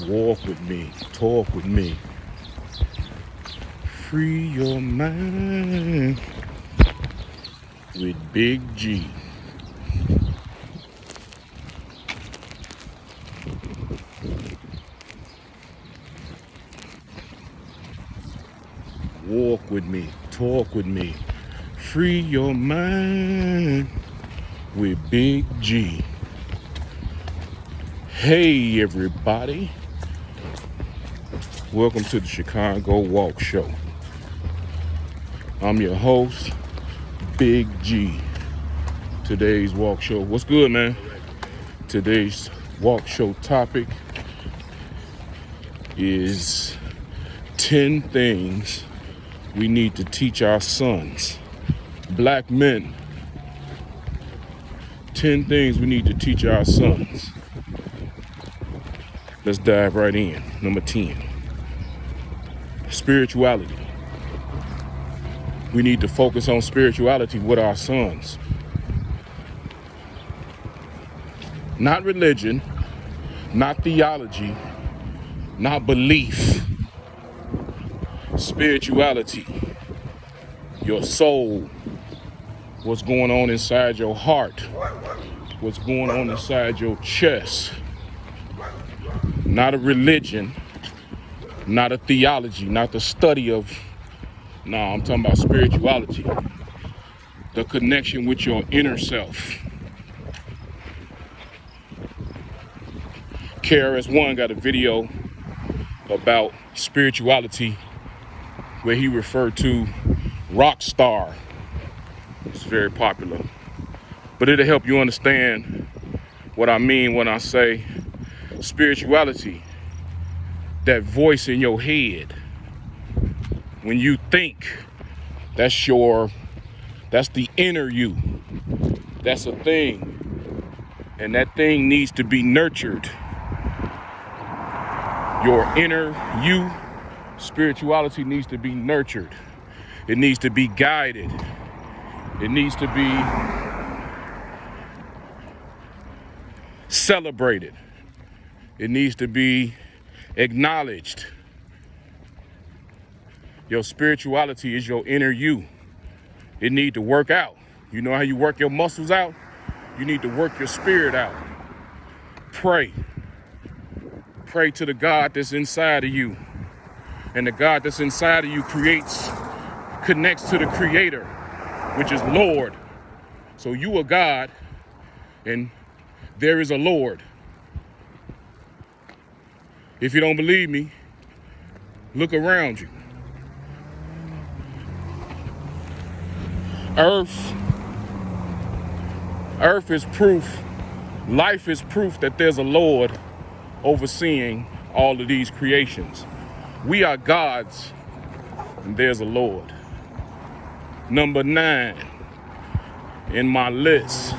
Walk with me, talk with me. Free your mind with Big G. Walk with me, talk with me. Free your mind with Big G. Hey everybody, welcome to the Chicago Walk Show. I'm your host, Big G. Today's walk show, what's good, man? Today's walk show topic is 10 things we need to teach our sons. Black men, 10 things we need to teach our sons. Let's dive right in. Number 10, spirituality. We need to focus on spirituality with our sons. Not religion, not theology, not belief. Spirituality, your soul, what's going on inside your heart, what's going on inside your chest. Not a religion, not a theology, not the study of, I'm talking about spirituality. The connection with your inner self. KRS-One got a video about spirituality where he referred to rock star. It's very popular. But it'll help you understand what I mean when I say spirituality, that voice in your head. When you think, that's the inner you. That's a thing. And that thing needs to be nurtured. Your inner you, spirituality needs to be nurtured. It needs to be guided. It needs to be celebrated. It needs to be acknowledged. Your spirituality is your inner you. It needs to work out. You know how you work your muscles out? You need to work your spirit out. Pray. Pray to the God that's inside of you. And the God that's inside of you connects to the Creator, which is Lord. So you are God, and there is a Lord. If you don't believe me, look around you. Earth is proof, life is proof that there's a Lord overseeing all of these creations. We are gods, and there's a Lord. Number 9 in my list,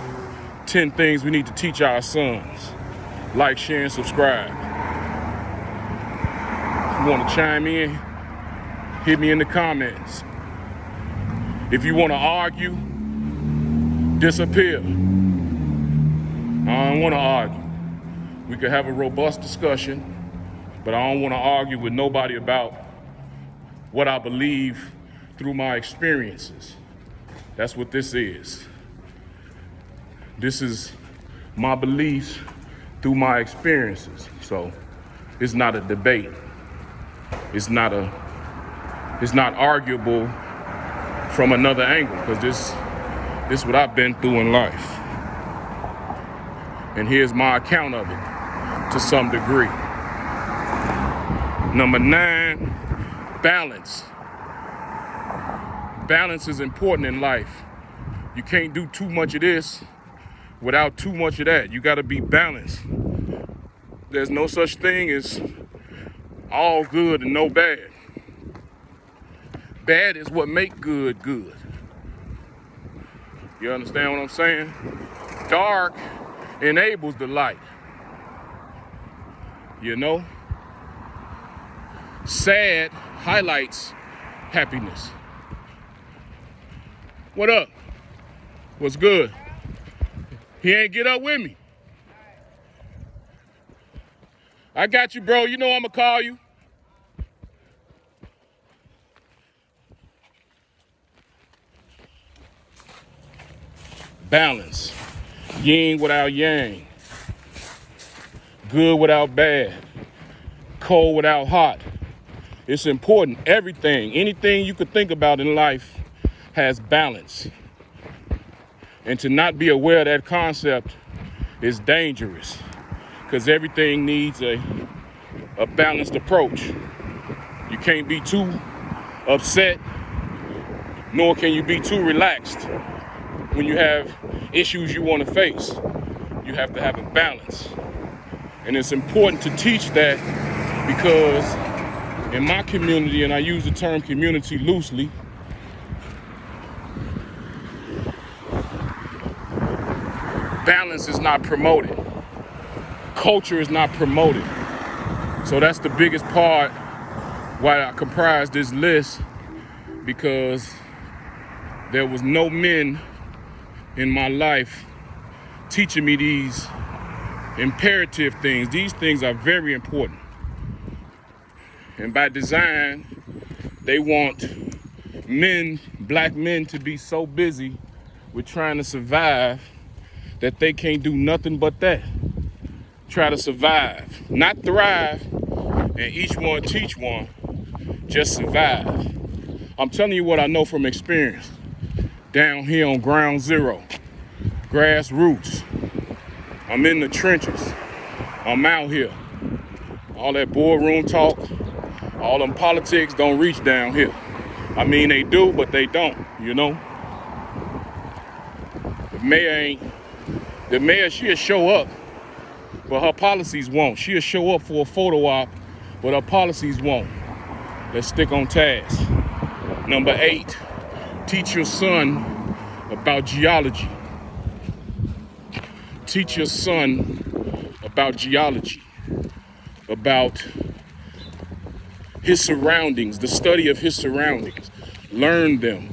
10 things we need to teach our sons. Like, share, and subscribe. If you want to chime in, hit me in the comments. If you want to argue, disappear. I don't want to argue. We could have a robust discussion, but I don't want to argue with nobody about what I believe through my experiences. That's what this is. This is my beliefs through my experiences. So it's not a debate. It's not arguable from another angle, because this is what I've been through in life. And here's my account of it to some degree. Number 9, balance. Balance is important in life. You can't do too much of this without too much of that. You gotta be balanced. There's no such thing as all good and no bad. Bad is what make good good. You understand what I'm saying? Dark enables the light. You know? Sad highlights happiness. What up? What's good? He ain't get up with me. I got you, bro. You know I'm gonna call you. Balance. Yin without yang. Good without bad. Cold without hot. It's important. Everything, anything you could think about in life has balance. And to not be aware of that concept is dangerous, because everything needs a balanced approach. You can't be too upset, nor can you be too relaxed when you have issues you want to face. You have to have a balance. And it's important to teach that, because in my community, and I use the term community loosely, balance is not promoted. Culture is not promoted. So that's the biggest part why I comprised this list, because there was no men in my life teaching me these imperative things. These things are very important. And by design, they want men, black men, to be so busy with trying to survive that they can't do nothing but that. Try to survive, not thrive, and each one teach one, just survive. I'm telling you what I know from experience. Down here on ground zero, grassroots. I'm in the trenches. I'm out here. All that boardroom talk, all them politics don't reach down here. I mean, they do, but they don't, you know? The mayor, she'll show up, but her policies won't. She'll show up for a photo op, but her policies won't. Let's stick on task. Number 8, teach your son about geology. Teach your son about geology, about his surroundings, the study of his surroundings. Learn them.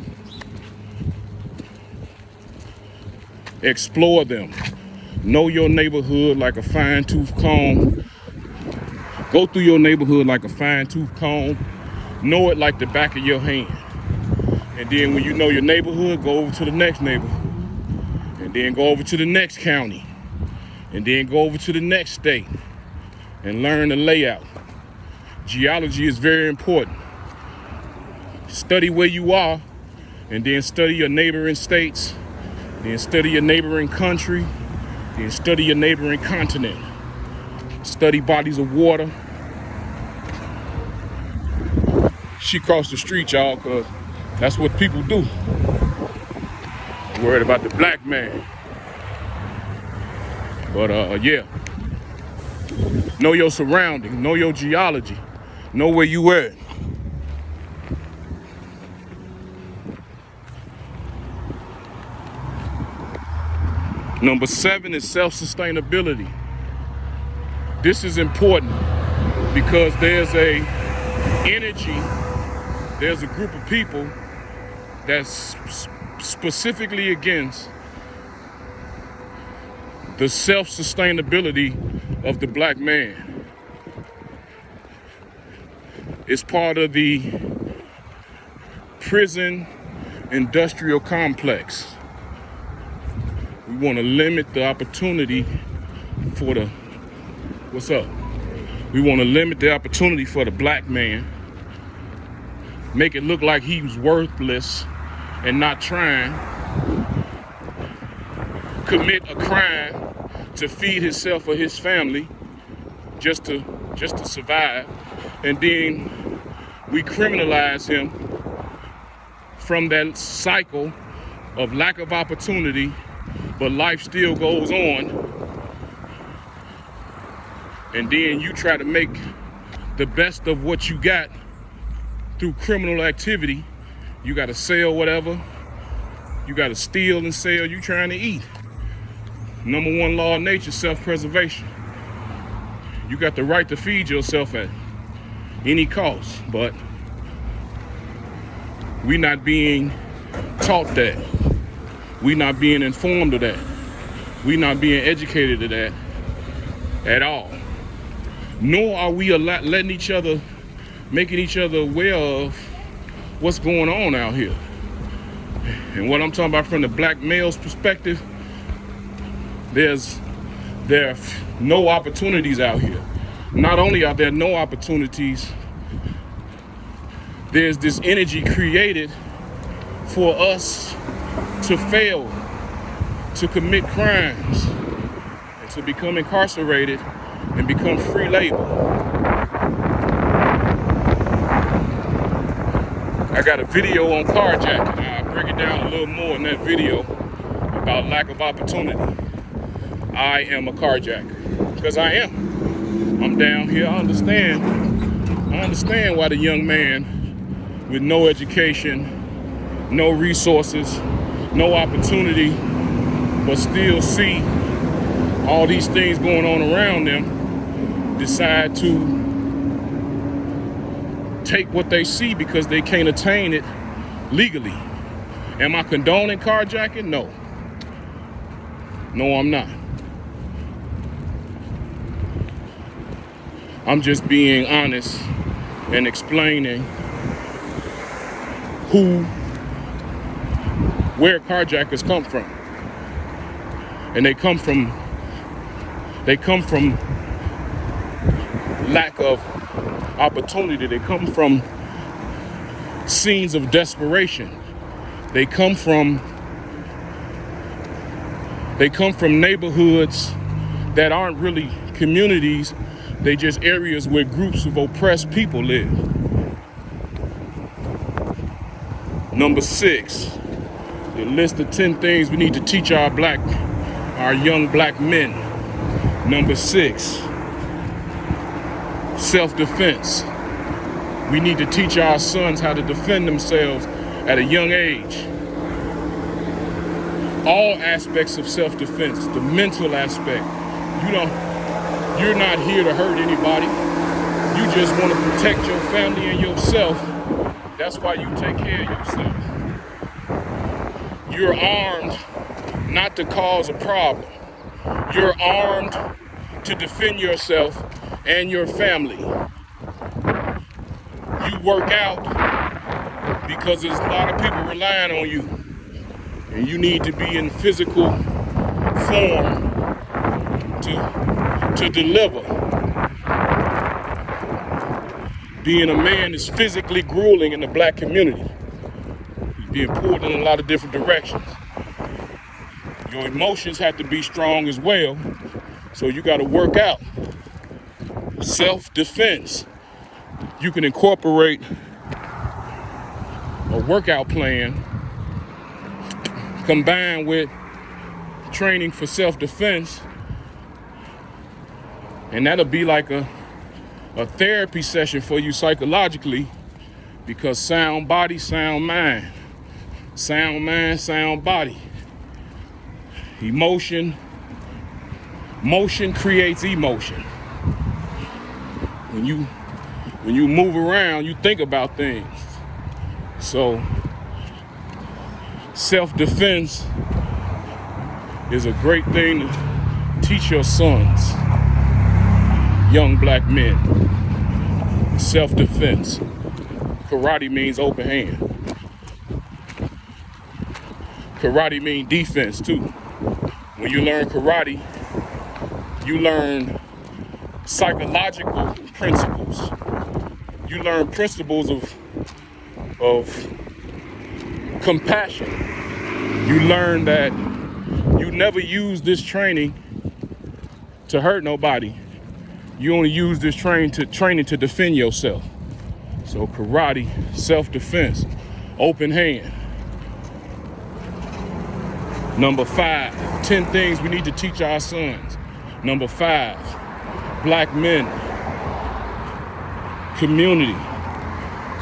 Explore them. Know your neighborhood like a fine-tooth comb. Go through your neighborhood like a fine-tooth comb. Know it like the back of your hand. And then when you know your neighborhood, go over to the next neighborhood. And then go over to the next county. And then go over to the next state and learn the layout. Geology is very important. Study where you are, and then study your neighboring states, then study your neighboring country, then study your neighboring continent. Study bodies of water. She crossed the street, y'all, because that's what people do. Worried about the black man. But yeah. Know your surroundings, know your geology, know where you at. Number 7 is self-sustainability. This is important because there's a group of people that's specifically against the self-sustainability of the black man. It's part of the prison industrial complex. We want to limit the opportunity for the, We want to limit the opportunity for the black man, make it look like he was worthless and not trying, commit a crime to feed himself or his family just to survive, and then we criminalize him from that cycle of lack of opportunity, but life still goes on, and then you try to make the best of what you got through criminal activity. You got to sell whatever, you got to steal and sell, you trying to eat. Number 1 law of nature, self-preservation. You got the right to feed yourself at any cost, but we not being taught that. We not being informed of that. We not being educated of that at all. nor are we letting each other, making each other aware of what's going on out here. And what I'm talking about from the black male's perspective, there are no opportunities out here. Not only are there no opportunities, there's this energy created for us to fail, to commit crimes, and to become incarcerated and become free labor. I got a video on carjacking. I'll break it down a little more in that video about lack of opportunity. I am a carjacker, because I am. I'm down here. I understand why the young man with no education, no resources, no opportunity, but still see all these things going on around them, decide to take what they see because they can't attain it legally. Am I condoning carjacking? No. No, I'm not. I'm just being honest and explaining where carjackers come from. And they come from lack of opportunity. They come from scenes of desperation. They come from neighborhoods that aren't really communities. They just areas where groups of oppressed people live. Number 6, the list of 10 things we need to teach our young black men. Number 6, self-defense. We need to teach our sons how to defend themselves at a young age. All aspects of self-defense, the mental aspect. You're not here to hurt anybody. You just want to protect your family and yourself. That's why you take care of yourself. You're armed not to cause a problem. You're armed to defend yourself and your family. You work out because there's a lot of people relying on you, and you need to be in physical form to deliver. Being a man is physically grueling in the black community. It's being pulled in a lot of different directions. Your emotions have to be strong as well, so you got to work out. Self-defense. You can incorporate a workout plan combined with training for self-defense, and that'll be like a therapy session for you psychologically, because sound body, sound mind. Sound mind, sound body. Motion creates emotion. When you move around, you think about things. So self-defense is a great thing to teach your sons, young black men. Self-defense. Karate means open hand. Karate means defense too. When you learn karate, you learn psychological principles. You learn principles of compassion. You learn that you never use this training to hurt nobody. You only use this training to defend yourself. So karate, self-defense, open hand. Number 5, 10 things we need to teach our sons. Number 5, black men. Community.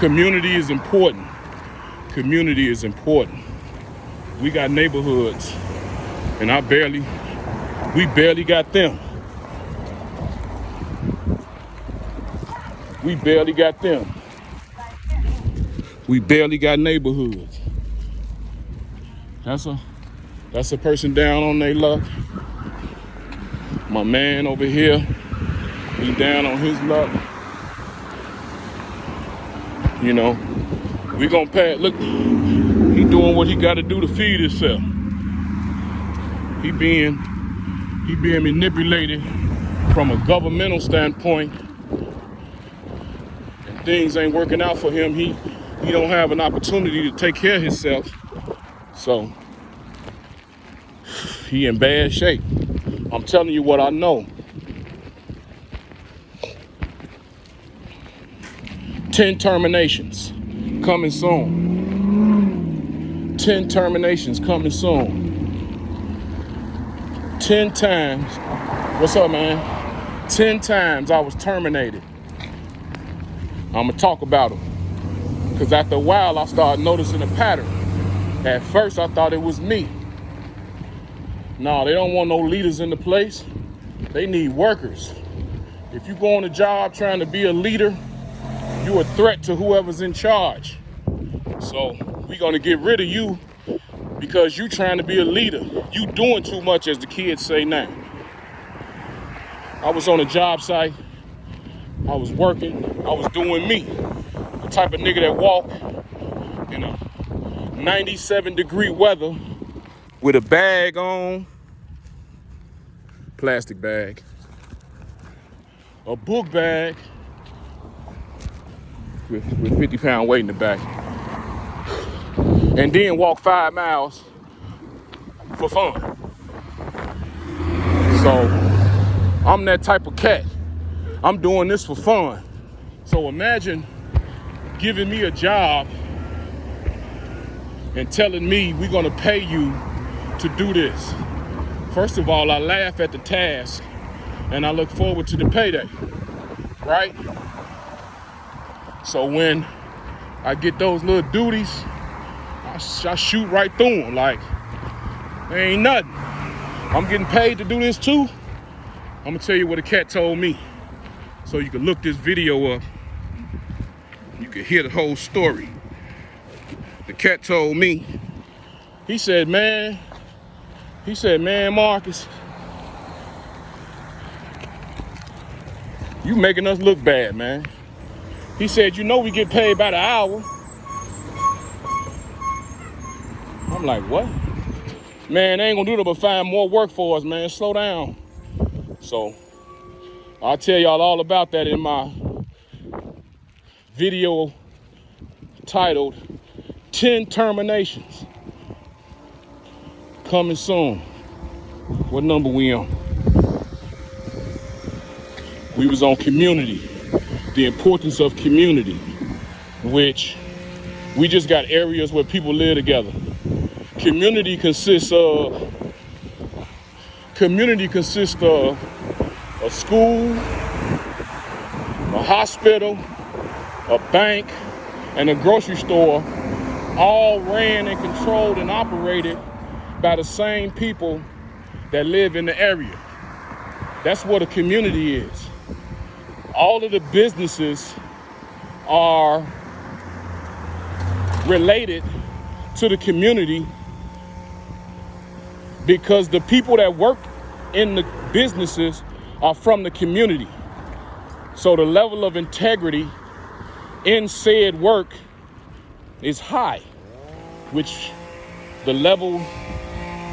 Community is important. Community is important. We got neighborhoods, and we barely got them. We barely got them. We barely got neighborhoods. That's a person down on their luck. My man over here, He down on his luck. You know, we gonna pass. Look, he doing what he got to do to feed himself. He being manipulated from a governmental standpoint, and things ain't working out for him. He don't have an opportunity to take care of himself, so he in bad shape. I'm telling you what I know. 10 terminations coming soon. 10 terminations coming soon. 10 times. What's up, man? 10 times I was terminated. I'm gonna talk about them. Because after a while, I started noticing a pattern. At first, I thought it was me. No, they don't want no leaders in the place. They need workers. If you go on a job trying to be a leader, you're a threat to whoever's in charge. So we're gonna get rid of you because you trying to be a leader. You doing too much, as the kids say now. I was on a job site. I was working. I was doing me. The type of nigga that walk in a 97-degree weather with a bag on, plastic bag, a book bag with 50-pound weight in the back, and then walk 5 miles for fun. So I'm that type of cat. I'm doing this for fun. So imagine giving me a job and telling me we're gonna pay you to do this. First of all, I laugh at the task and I look forward to the payday, right? So when I get those little duties, I shoot right through them like, there ain't nothing. I'm getting paid to do this too. I'm gonna tell you what a cat told me. So you can look this video up. You can hear the whole story. The cat told me, he said, man, Marcus, you making us look bad, man. He said, you know we get paid by the hour. I'm like, what? Man, they ain't gonna do nothing but find more work for us, man. Slow down. So I'll tell y'all all about that in my video titled 10 Terminations. Coming soon. What number we on? We was on community. The importance of community, which we just got areas where people live together. Community consists of a school, a hospital, a bank, and a grocery store, all ran and controlled and operated by the same people that live in the area. That's what a community is. All of the businesses are related to the community because the people that work in the businesses are from the community. So the level of integrity in said work is high, which the level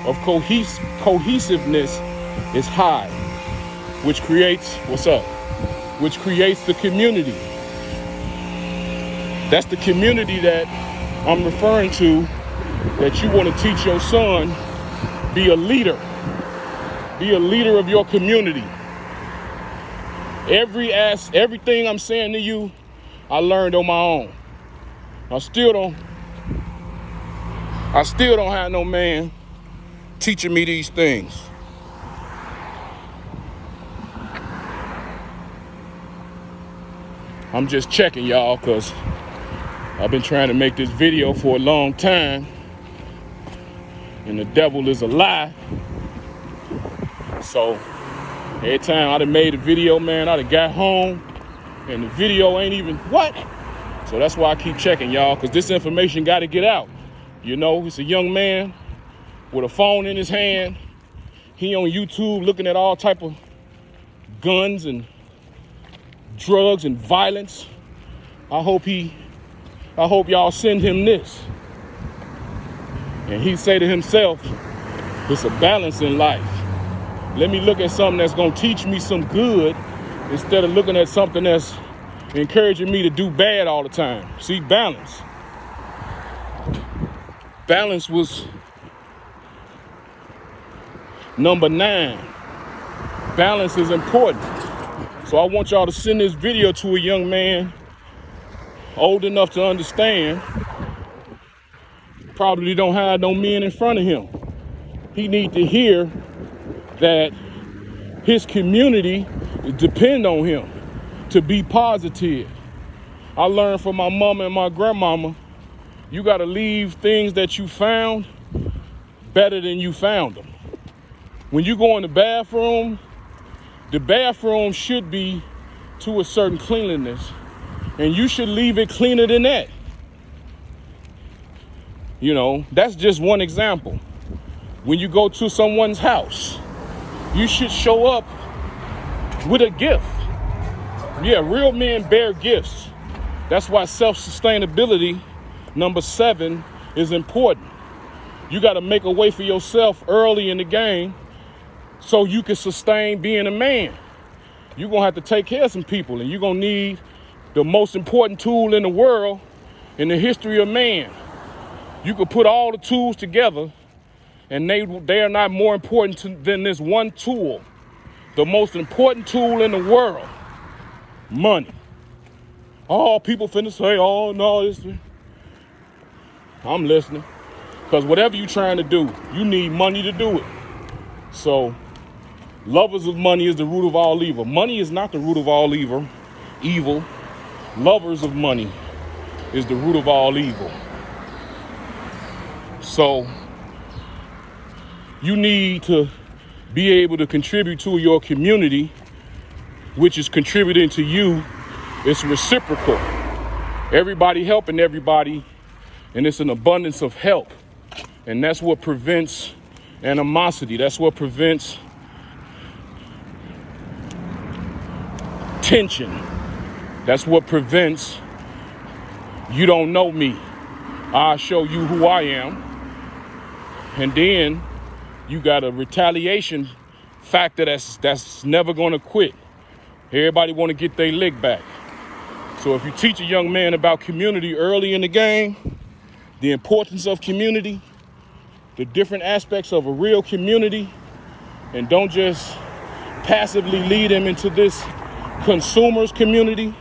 of cohesiveness is high, which creates, which creates the community. That's the community that I'm referring to, that you want to teach your son. Be a leader. Be a leader of your community. Everything I'm saying to you, I learned on my own. I still don't have no man teaching me these things. I'm just checking y'all because I've been trying to make this video for a long time, and the devil is a lie. So every time I done made a video, man, I done got home and the video ain't even what? So that's why I keep checking, y'all, because this information got to get out. You know, it's a young man with a phone in his hand. He on YouTube looking at all type of guns and drugs and violence. I hope y'all send him this. And he say to himself, it's a balance in life. Let me look at something that's gonna teach me some good instead of looking at something that's encouraging me to do bad all the time. See, balance. Balance was number 9. Balance is important. So I want y'all to send this video to a young man old enough to understand. Probably don't have no men in front of him. He need to hear that his community depend on him to be positive. I learned from my mama and my grandmama, you gotta leave things that you found better than you found them. When you go in the bathroom should be to a certain cleanliness, and you should leave it cleaner than that. You know, that's just one example. When you go to someone's house, you should show up with a gift. Yeah, real men bear gifts. That's why self-sustainability, number 7, is important. You got to make a way for yourself early in the game so you can sustain being a man. You're going to have to take care of some people, and you're going to need the most important tool in the world in the history of man. You could put all the tools together, and they are not more important than this one tool. The most important tool in the world, money. Oh, people finna say, oh, no, this. I'm listening. Because whatever you're trying to do, you need money to do it. So, lovers of money is the root of all evil. Money is not the root of all evil. Lovers of money is the root of all evil. So, you need to be able to contribute to your community, which is contributing to you. It's reciprocal. Everybody helping everybody, and it's an abundance of help. And that's what prevents animosity. That's what prevents tension. That's what prevents you don't know me. I'll show you who I am. And then you got a retaliation factor that's never gonna quit. Everybody wanna get their lick back. So if you teach a young man about community early in the game, the importance of community, the different aspects of a real community, and don't just passively lead him into this consumers community,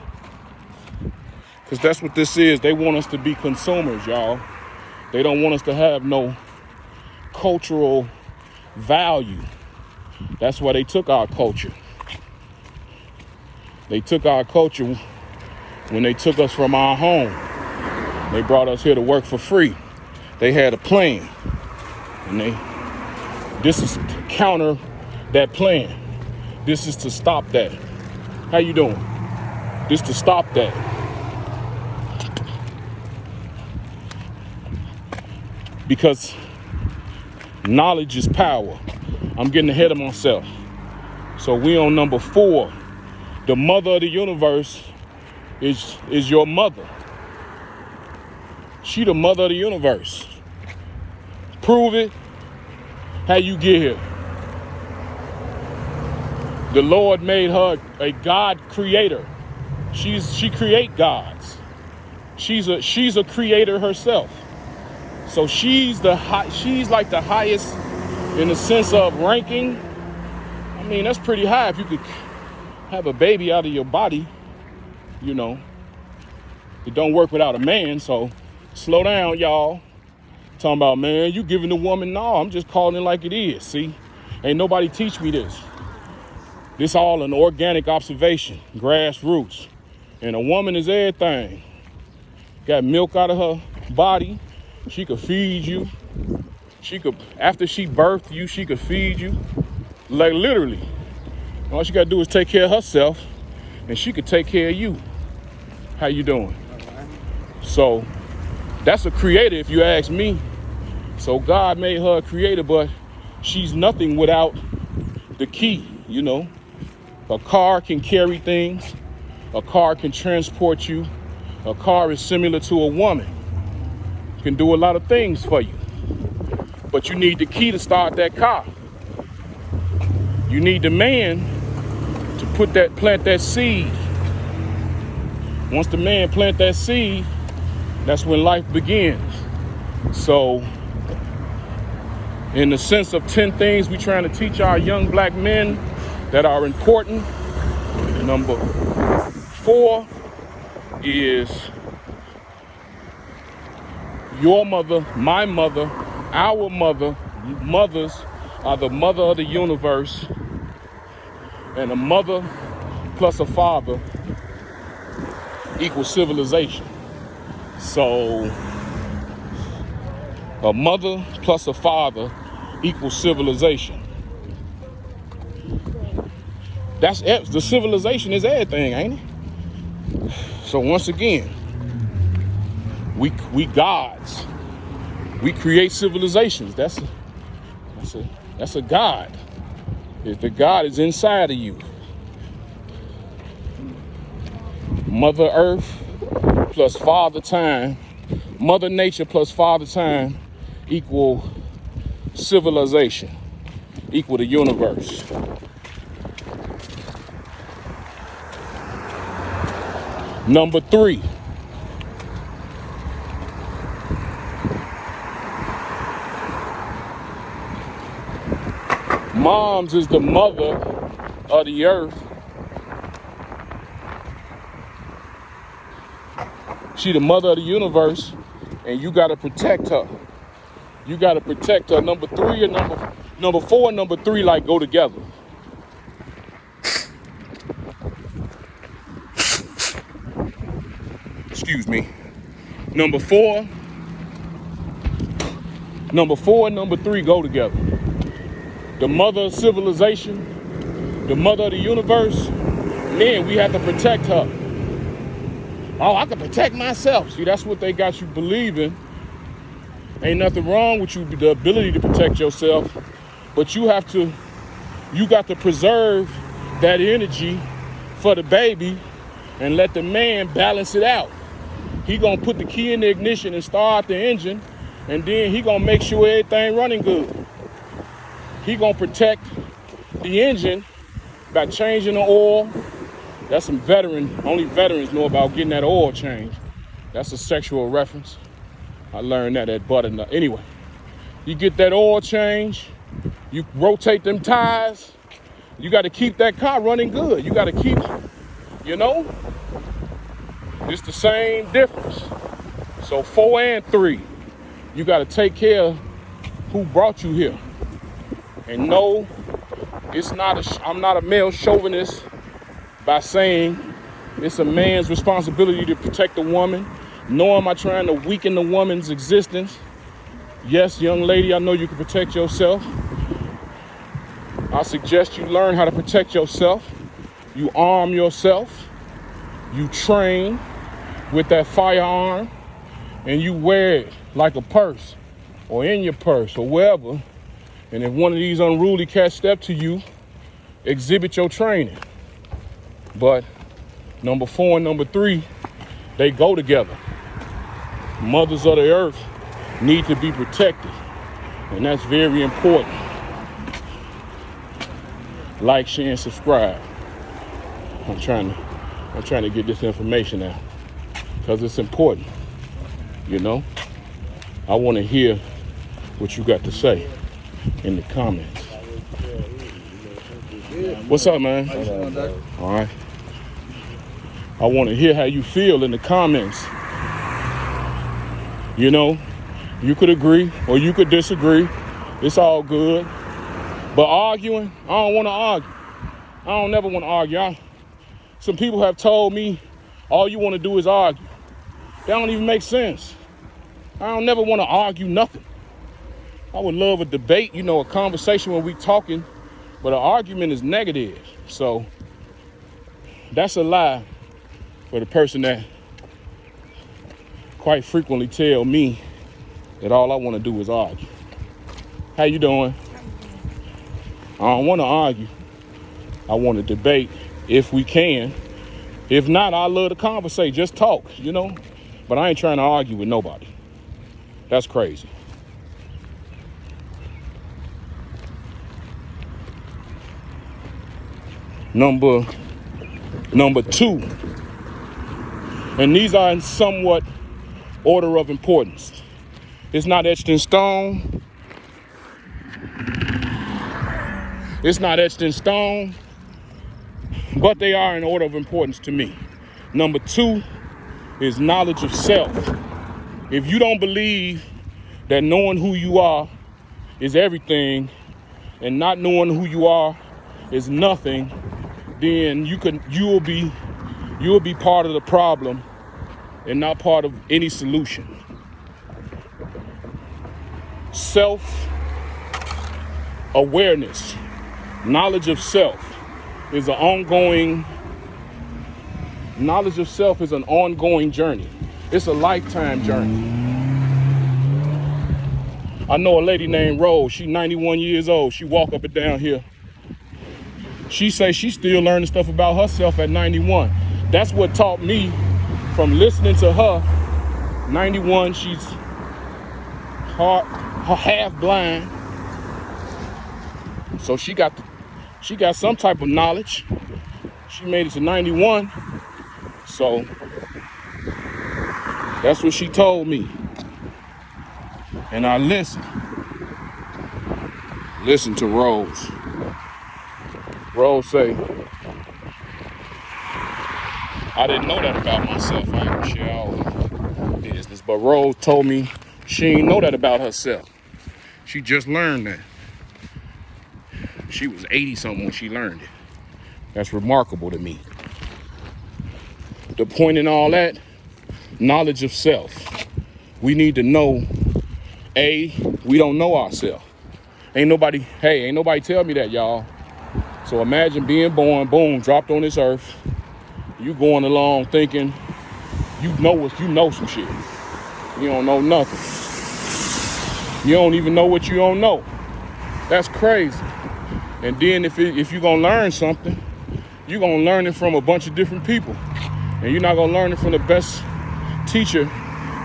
because that's what this is. They want us to be consumers, y'all. They don't want us to have no cultural value. That's why they took our culture. They took our culture when they took us from our home. They brought us here to work for free. They had a plan, and this is to counter that plan. This is to stop that. How you doing? This to stop that. Because knowledge is power. I'm getting ahead of myself. So we on number 4. The mother of the universe is your mother. She the mother of the universe. Prove it. How you get here? The Lord made her a God creator. She create gods. She's a creator herself. So she's like the highest in the sense of ranking. I mean, that's pretty high if you could have a baby out of your body. You know, it don't work without a man. So slow down, y'all. Talking about, man, you giving the woman, no, I'm just calling it like it is. See, ain't nobody teach me this. This all an organic observation, grassroots. And a woman is everything. Got milk out of her body. She could feed you. She could, after she birthed you, she could feed you. Like literally. All she gotta do is take care of herself, and she could take care of you. How you doing? So that's a creator if you ask me. So God made her a creator, but she's nothing without the key, you know. A car can carry things. A car can transport you. A car is similar to a woman. It can do a lot of things for you. But you need the key to start that car. You need the man to plant that seed. Once the man plant that seed, that's when life begins. So, in the sense of 10 things we're trying to teach our young black men that are important, number 4 is your mother, my mother, our mother, mothers are the mother of the universe, and a mother plus a father equals civilization. So a mother plus a father equals civilization. That's the civilization is everything, ain't it? So once again, we gods. We create civilizations. That's a god. If the god is inside of you. Mother Earth plus Father Time, Mother Nature plus Father Time equal civilization, equal the universe. Number 3. Moms is the mother of the earth. She the mother of the universe, and you gotta protect her. You gotta protect her. Number 3 and number 4 and number 3 like go together. Excuse me. Number 4 and number 3 go together. The mother of civilization, the mother of the universe, man, we have to protect her. Oh, I can protect myself. See, that's what they got you believing. Ain't nothing wrong with you, the ability to protect yourself, but you got to preserve that energy for the baby and let the man balance it out. He gonna put the key in the ignition and start the engine, and then he gonna make sure everything running good. He gonna protect the engine by changing the oil. That's some only veterans know about getting that oil changed. That's a sexual reference. I learned that at Butternut. Anyway, you get that oil change, you rotate them tires, you gotta keep that car running good. You gotta keep, it's the same difference. So 4 and 3, you gotta take care of who brought you here. And no, I'm not a male chauvinist by saying it's a man's responsibility to protect the woman, nor am I trying to weaken the woman's existence. Yes, young lady, I know you can protect yourself. I suggest you learn how to protect yourself. You arm yourself. You train with that firearm, and you wear it like a purse or in your purse or wherever. And if one of these unruly cats step to you, exhibit your training. But number 4 and number 3, they go together. Mothers of the earth need to be protected, and that's very important. Like, share, and subscribe. I'm trying to get this information out because it's important. I want to hear what you got to say in the comments. What's up, man? All right. I want to hear how you feel in the comments. You could agree or you could disagree. It's all good. But arguing, I don't want to argue. I don't never want to argue. Some people have told me all you want to do is argue. That don't even make sense. I don't never want to argue nothing. I would love a debate, a conversation where we talking, but an argument is negative. So that's a lie for the person that quite frequently tell me that all I want to do is argue. How you doing? I don't want to argue. I want to debate if we can, If not, I love to conversate, just talk, you know. But I ain't trying to argue with nobody. That's crazy. Number two, and these are in somewhat order of importance. It's not etched in stone. It's not etched in stone, but they are in order of importance to me. Number two is knowledge of self. If you don't believe that knowing who you are is everything and not knowing who you are is nothing, then you'll be part of the problem and not part of any solution. Self-awareness, knowledge of self is an ongoing journey. It's a lifetime journey. I know a lady named Rose. She's 91 years old. She walk up and down here. She say she's still learning stuff about herself at 91. That's what taught me from listening to her. 91, she's half blind. So she got some type of knowledge. She made it to 91. So that's what she told me. And I listened to Rose. Rose say, I didn't know that about myself. I ain't gonna share all the business. But Rose told me she ain't know that about herself. She just learned that. She was 80 something when she learned it. That's remarkable to me. The point in all that, knowledge of self. We need to know, we don't know ourselves. Ain't nobody tell me that, y'all. So imagine being born, boom, dropped on this earth. You going along thinking you know some shit. You don't know nothing. You don't even know what you don't know. That's crazy. And then if you're gonna learn something, you're gonna learn it from a bunch of different people. And you're not gonna learn it from the best teacher,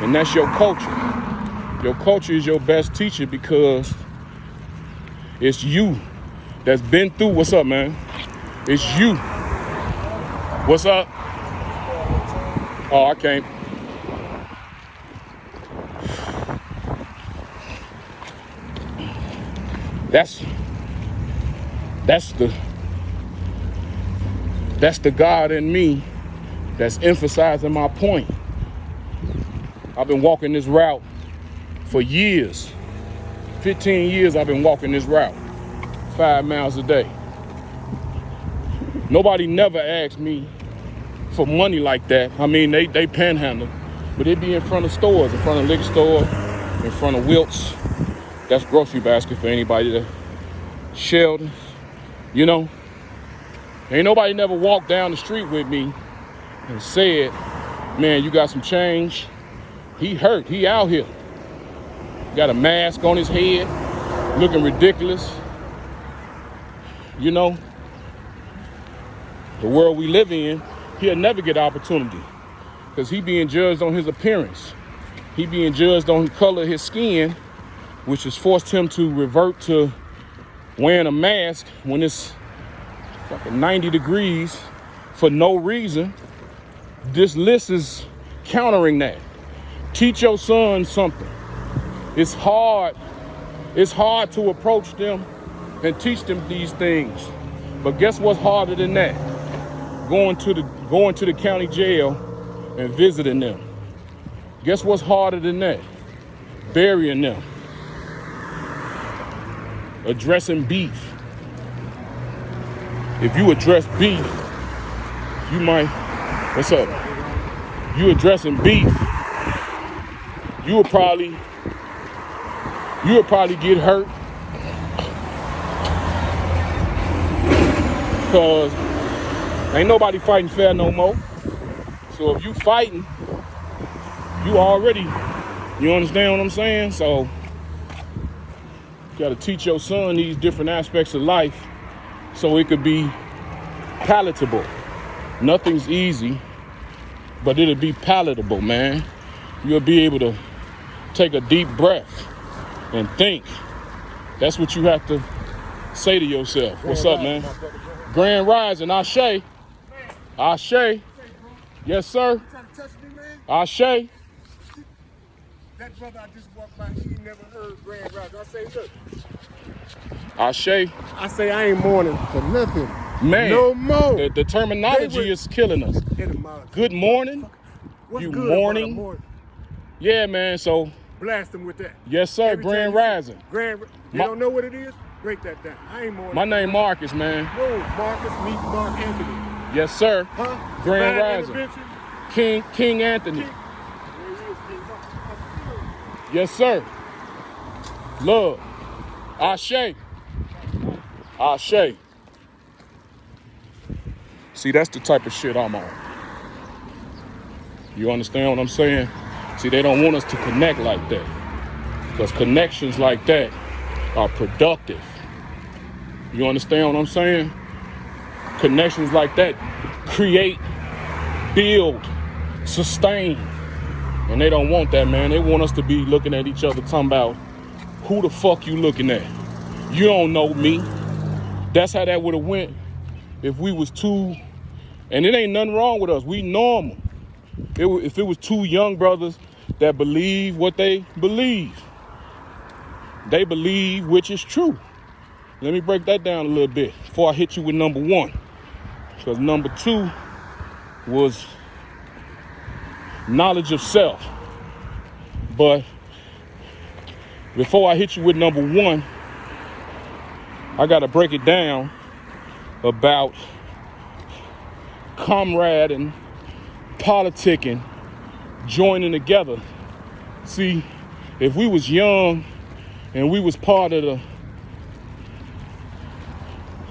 and that's your culture. Your culture is your best teacher because it's you that's been through. What's up, man? It's you. What's up? Oh, I can't. That's the God in me that's emphasizing my point. I've been walking this route for years. 15 years I've been walking this route, 5 miles a day. Nobody never asked me for money like that. I mean, they panhandle, but they be in front of stores, in front of liquor store, in front of Wilts. That's grocery basket for anybody that Sheldon, you know. Ain't nobody never walked down the street with me and said, man, you got some change? He hurt, he out here. Got a mask on his head, looking ridiculous. You know, the world we live in, he'll never get opportunity because he being judged on his appearance. He being judged on the color of his skin, which has forced him to revert to wearing a mask when it's fucking 90 degrees for no reason. This list is countering that. Teach your son something. It's hard to approach them and teach them these things. But guess what's harder than that? Going to the county jail and visiting them. Guess what's harder than that? Burying them. Addressing beef. If you address beef, you might, what's up? You addressing beef, you would probably get hurt because ain't nobody fighting fair no more. So if you fighting, you understand what I'm saying? So you gotta teach your son these different aspects of life so it could be palatable. Nothing's easy, but it'll be palatable, man. You'll be able to take a deep breath and think. That's what you have to say to yourself. What's up, man? Grand Rising, Ashe. Ashe. Yes, sir. Ashe. That brother I just walked by, he never heard Grand Rising. I say, look. Ashe. I say I ain't mourning for nothing. Man, no more. The terminology is killing us. Good morning. What's you good morning? Yeah, man. So blast them with that. Yes, sir. Grand Rising. They don't know what it is? Break that down. I ain't mourning. My name Marcus, man. No, Marcus, meet Mark Anthony. Yes, sir. Huh? Grand Rising. King Anthony. Yes, sir. Love. Ashe. Ashe. See, that's the type of shit I'm on. You understand what I'm saying? See, they don't want us to connect like that. Because connections like that are productive. You understand what I'm saying? Connections like that create, build, sustain. And they don't want that, man. They want us to be looking at each other talking about, who the fuck you looking at? You don't know me. That's how that would have went if we was two, and it ain't nothing wrong with us. We normal. If it was two young brothers that believe what they believe which is true. Let me break that down a little bit before I hit you with number one. Because number two was knowledge of self. But before I hit you with number one, I got to break it down about comrade and politicking, joining together. See, if we was young and we was part of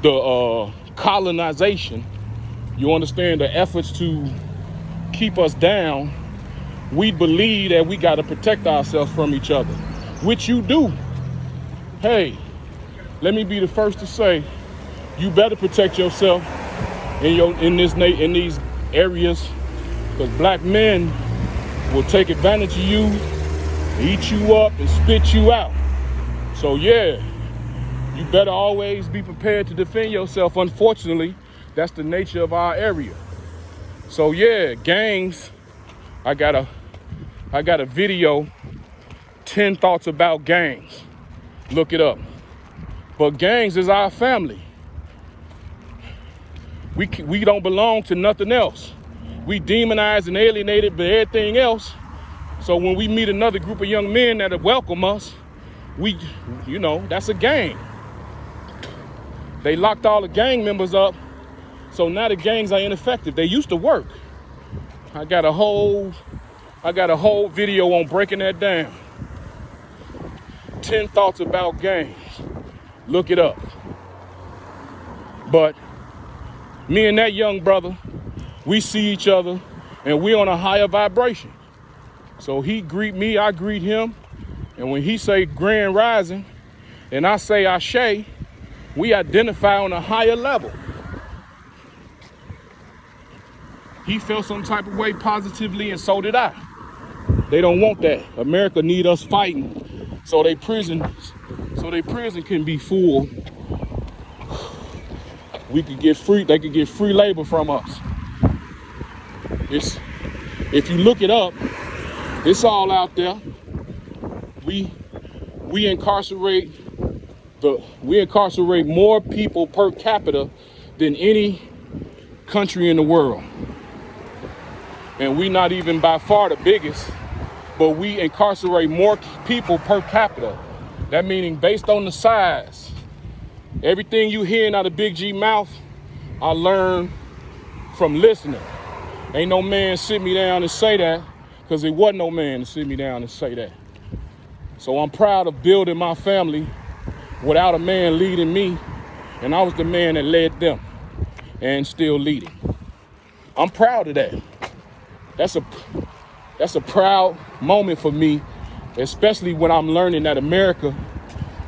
the colonization, you understand, the efforts to keep us down, we believe that we got to protect ourselves from each other, which you do. Hey, let me be the first to say, you better protect yourself in these areas, because black men will take advantage of you, eat you up, and spit you out. So yeah, you better always be prepared to defend yourself. Unfortunately, that's the nature of our area. So yeah, gangs, I got a video, 10 thoughts about gangs. Look it up. But gangs is our family. We don't belong to nothing else. We demonized and alienated by everything else. So when we meet another group of young men that welcome us, that's a gang. They locked all the gang members up, so now the gangs are ineffective. They used to work. I got a whole video on breaking that down. 10 thoughts about gangs. Look it up. But me and that young brother, we see each other and we on a higher vibration. So he greet me, I greet him. And when he say Grand Rising and I say Ashe, we identify on a higher level. He felt some type of way positively, and so did I. They don't want that. America need us fighting so they prison can be full. We could get free, they could get free labor from us. If you look it up, it's all out there. We incarcerate more people per capita than any country in the world. And we not even by far the biggest, but we incarcerate more people per capita. That meaning based on the size. Everything you hearing out of Big G mouth, I learned from listening. Ain't no man sit me down and say that, because there wasn't no man to sit me down and say that. So I'm proud of building my family without a man leading me, and I was the man that led them and still leading. I'm proud of that. That's a proud moment for me, especially when I'm learning that America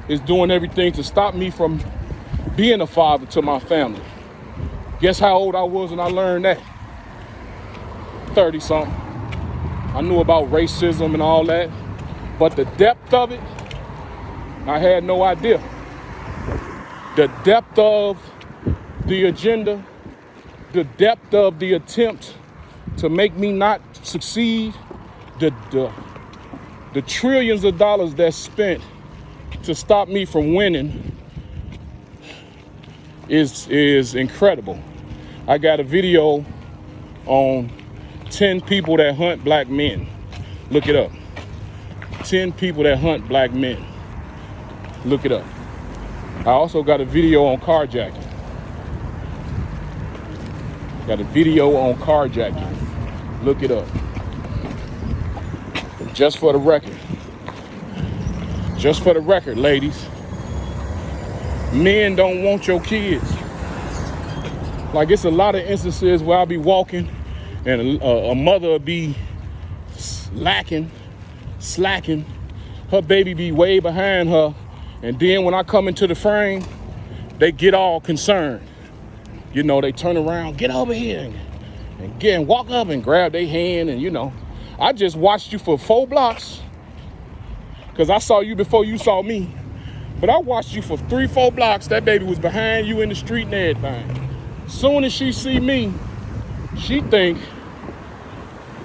is doing everything to stop me from being a father to my family. Guess how old I was when I learned that? 30 something. I knew about racism and all that, but the depth of it, I had no idea. The depth of the agenda, the depth of the attempt to make me not succeed, the trillions of dollars that's spent to stop me from winning is incredible. I got a video on 10 people that hunt black men. Look it up. 10 people that hunt black men. Look it up. I also got a video on carjacking. Got a video on carjacking. Look it up. Just for the record. Just for the record, ladies. Men don't want your kids. Like, it's a lot of instances where I'll be walking and a mother will be slacking. Her baby be way behind her. And then when I come into the frame, they get all concerned. You know, they turn around, get over here and walk up and grab their hand. And, you know, I just watched you for 4 blocks because I saw you before you saw me. But I watched you for 3-4 blocks. That baby was behind you in the street and everything. Soon as she see me, she think,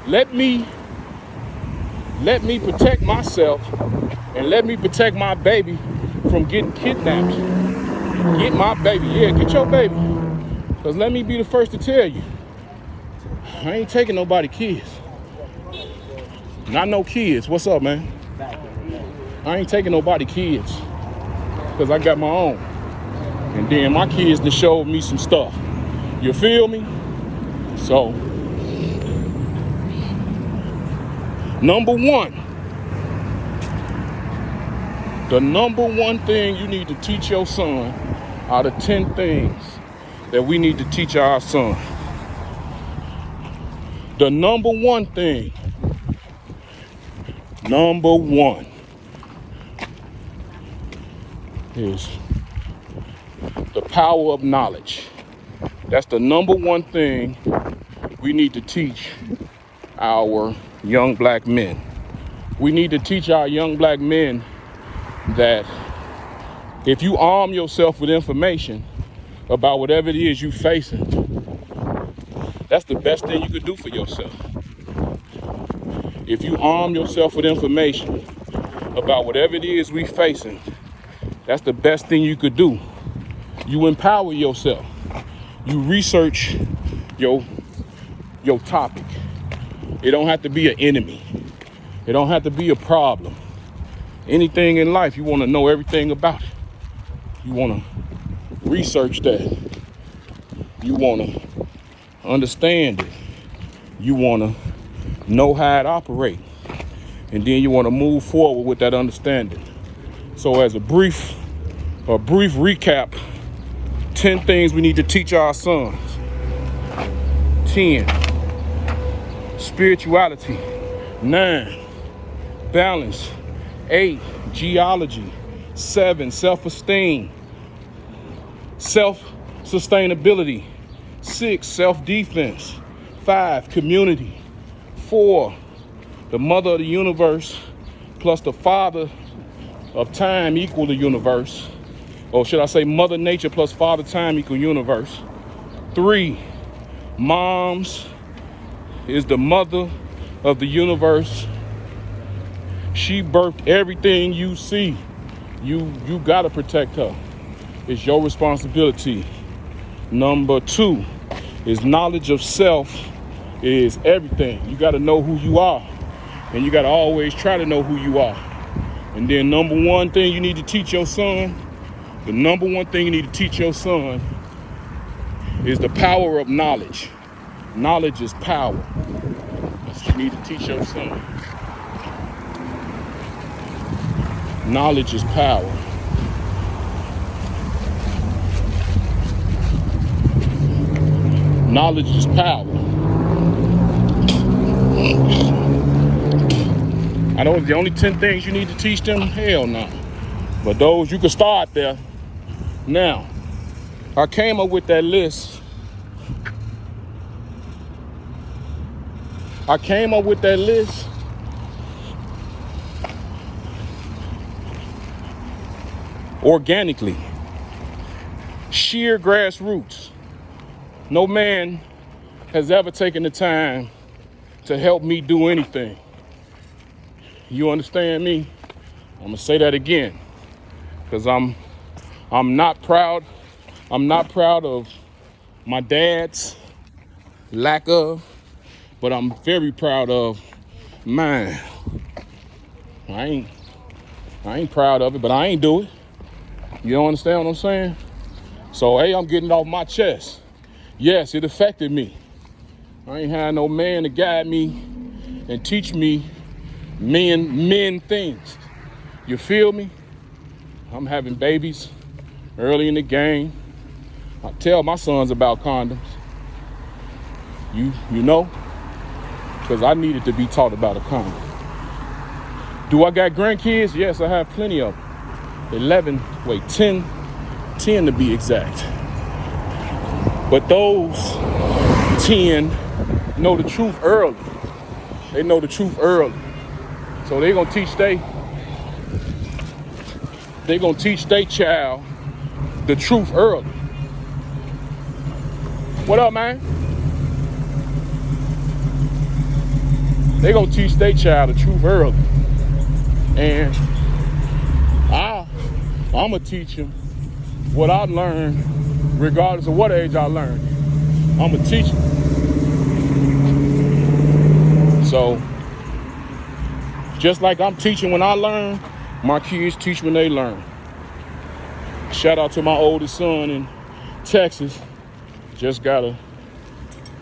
let me protect myself and let me protect my baby from getting kidnapped. Get my baby. Yeah, get your baby. Because let me be the first to tell you, I ain't taking nobody kids. Not no kids. What's up, man? I ain't taking nobody kids. Because I got my own. And then my kids done showed me some stuff. You feel me? So, number one, the number one thing you need to teach your son out of 10 things that we need to teach our son. The number one thing, number one, is the power of knowledge. That's the number one thing we need to teach our young black men. We need to teach our young black men that if you arm yourself with information about whatever it is you're facing, that's the best thing you could do for yourself. If you arm yourself with information about whatever it is we're facing, that's the best thing you could do. You empower yourself. You research your topic. It don't have to be an enemy. It don't have to be a problem. Anything in life, you want to know everything about it. You want to research that. You want to understand it. You want to know how it operates. And then you want to move forward with that understanding. So as a brief recap, 10 things we need to teach our sons. 10, spirituality. 9, balance. 8, geology. 7, self-esteem. Self-sustainability. 6, self-defense. 5, community. 4, the mother of the universe plus the father of time equal the universe. Or should I say mother nature plus father time equal universe. 3, moms is the mother of the universe. She birthed everything you see. You gotta protect her. It's your responsibility. Number 2 is knowledge of self is everything. You gotta know who you are. And you gotta always try to know who you are. And then number one thing you need to teach your son, the number one thing you need to teach your son is the power of knowledge. Knowledge is power. That's what you need to teach your son. Knowledge is power. Knowledge is power. I know the only 10 things you need to teach them, hell no. But those, you can start there. Now, I came up with that list I came up with that list organically, sheer grassroots. No man has ever taken the time to help me do anything. You understand me? I'm gonna say that again, because I'm not proud. I'm not proud of my dad's lack of, but I'm very proud of mine. I ain't proud of it, but I ain't do it. You don't understand what I'm saying? So, hey, I'm getting it off my chest. Yes, it affected me. I ain't had no man to guide me and teach me men things. You feel me? I'm having babies early in the game. I tell my sons about condoms. You know? Because I needed to be taught about a condom. Do I got grandkids? Yes, I have plenty of them. 10 to be exact. But those 10 know the truth early. They know the truth early. So they're gonna teach their child the truth early. What up, man? They gonna teach their child the truth early. And I'm gonna teach them what I learned, regardless of what age I learned. I'm gonna teach them. So, just like I'm teaching when I learn, my kids teach when they learn. Shout out to my oldest son in Texas. Just got a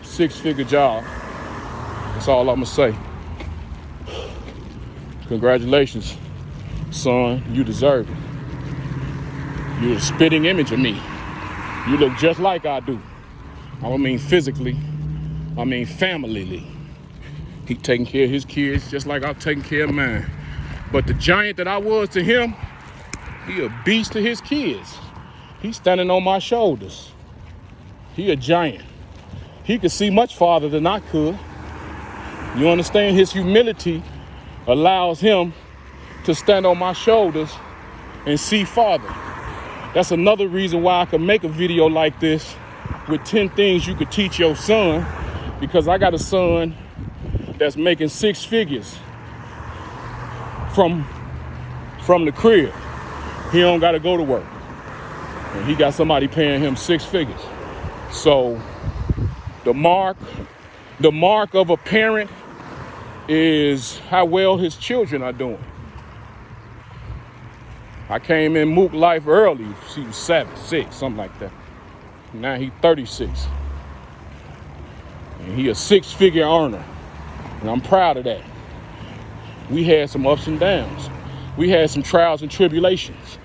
6-figure job. That's all I'm gonna say. Congratulations, son. You deserve it. You're a spitting image of me. You look just like I do. I don't mean physically. I mean familyly. He taking care of his kids just like I'm taking care of mine. But the giant that I was to him, he a beast to his kids. He's standing on my shoulders. He a giant. He could see much farther than I could. You understand? His humility allows him to stand on my shoulders and see farther. That's another reason why I can make a video like this with 10 things you could teach your son, because I got a son that's making 6 figures from the crib. He don't got to go to work. And he got somebody paying him 6 figures. So the mark of a parent is how well his children are doing. I came in Mook life early. She was 7, 6, something like that. Now he's 36. And he a 6-figure earner. And I'm proud of that. We had some ups and downs. We had some trials and tribulations.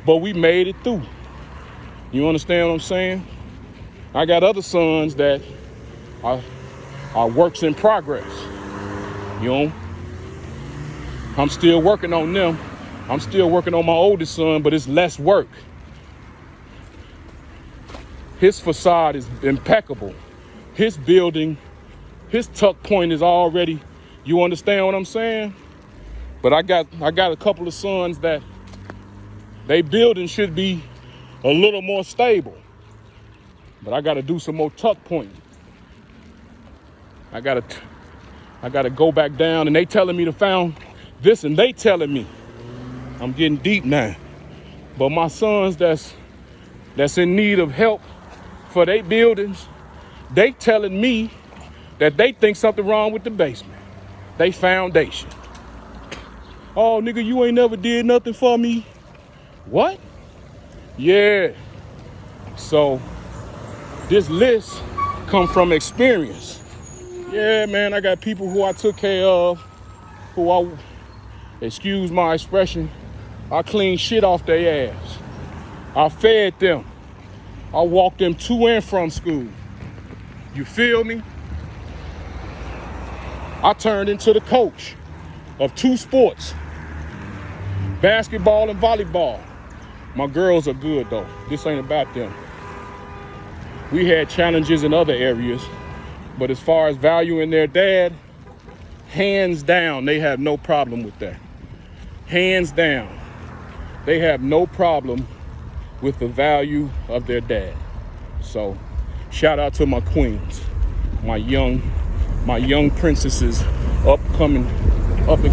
But we made it through. You understand what I'm saying? I got other sons that are works in progress. You know? I'm still working on them. I'm still working on my oldest son, but it's less work. His facade is impeccable. His building, his tuck point is already, you understand what I'm saying? But I got a couple of sons that they building should be a little more stable. But I got to do some more tuck pointing. I got to go back down, and they telling me to found this, and they telling me. I'm getting deep now. But my sons that's in need of help for their buildings, they telling me that they think something wrong with the basement. They foundation. Oh, nigga, you ain't never did nothing for me. What? Yeah. So this list come from experience. Yeah, man, I got people who I took care of, excuse my expression, I cleaned shit off their ass. I fed them. I walked them to and from school. You feel me? I turned into the coach of 2 sports, basketball and volleyball. My girls are good though. This ain't about them. We had challenges in other areas, but as far as valuing their dad, Hands down, they have no problem with that. Hands down, they have no problem with the value of their dad. So shout out to my queens, my young princesses, up and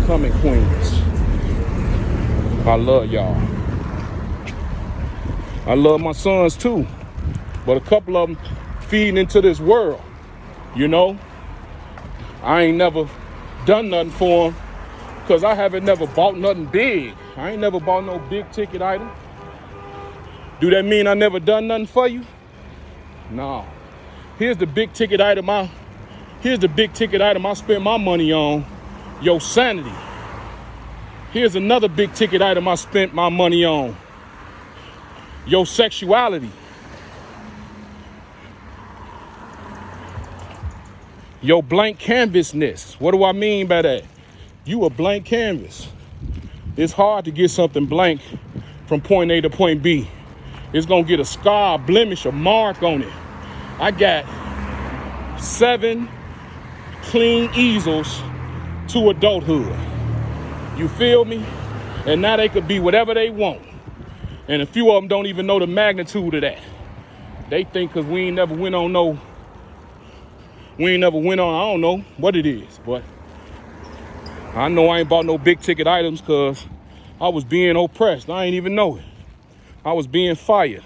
coming queens. I love y'all. I love my sons too, but a couple of them feeding into this world, you know. I ain't never done nothing for them because I haven't never bought nothing big. I ain't never bought no big ticket item. Do that mean I never done nothing for you? No. Here's the big ticket item I spent my money on, your sanity. Here's another big ticket item I spent my money on, your sexuality. Your blank canvasness. What do I mean by that? You a blank canvas. It's hard to get something blank from point A to point B. It's gonna get a scar, a blemish, a mark on it. I got 7 clean easels to adulthood. You feel me? And now they could be whatever they want. And a few of them don't even know the magnitude of that. They think because we ain't never went on, I don't know what it is, but I know I ain't bought no big ticket items because I was being oppressed. I ain't even know it. I was being fired.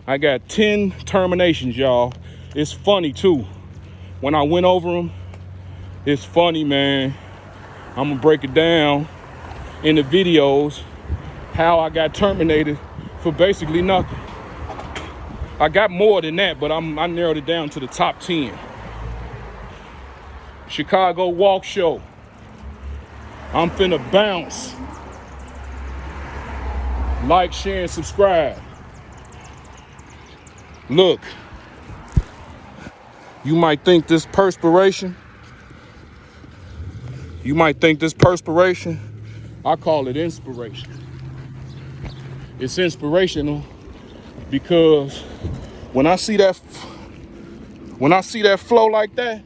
I got 10 terminations, y'all. It's funny too. When I went over them, it's funny, man. I'm gonna break it down in the videos how I got terminated for basically nothing. I got more than that, but I narrowed it down to the top 10. Chicago Walk Show. I'm finna bounce. Like, share, and subscribe. Look, you might think this perspiration, I call it inspiration. It's inspirational because when I see that flow like that,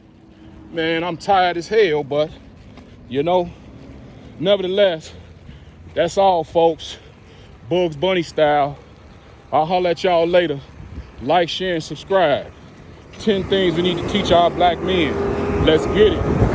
man, I'm tired as hell, but you know, nevertheless, that's all, folks. Bugs Bunny style. I'll holler at y'all later. Like, share, and subscribe. 10 things we need to teach our black men. Let's get it.